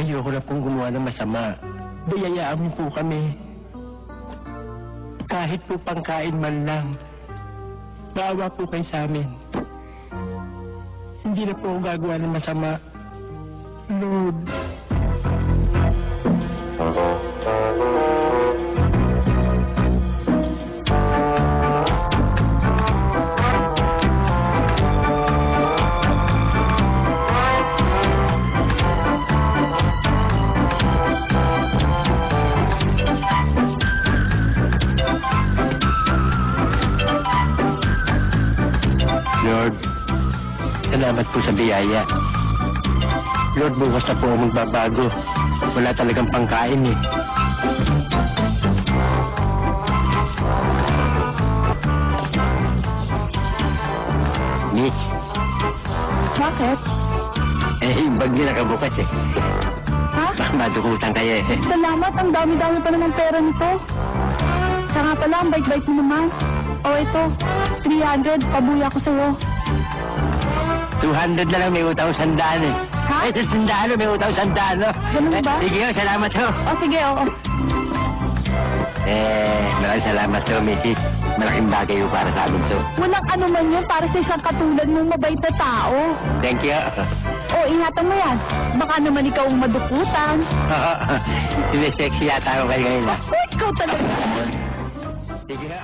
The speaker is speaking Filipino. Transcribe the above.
Ayoko na pong gumawa ng masama. Bayayaan niyo po kami. Kahit po pangkain man lang. Maawa po kayo sa amin. Hindi na po ako gagawa ng masama. Lord. Lord, salamat po sa biyaya. Lord, bukas na po ako magbabago. Wala talagang pangkain eh. Miss, Bakit? yung bag niyo nakabukas eh. Ha? Baka madukutan kayo eh. Salamat, ang dami-dami pa naman pera nito. Siya nga pala, ang bait-bait mo naman. O ito, 300, pabuya ko sa'yo. 200 na lang, may utang 100 eh. Ha? Ay, 100, may utang 100. Ganun ba? Sige, salamat ho. O sige, oo. Maraming salamat ho, Mrs. Malaking bagay ho para sa amin to. Walang ano man yun para sa isang katulad mong mabait na tao. Thank you. O, ingatan mo yan. Baka naman ikaw ang madukutan. Sexy yata ako kayo ngayon. O, ikaw talaga. Sige ha.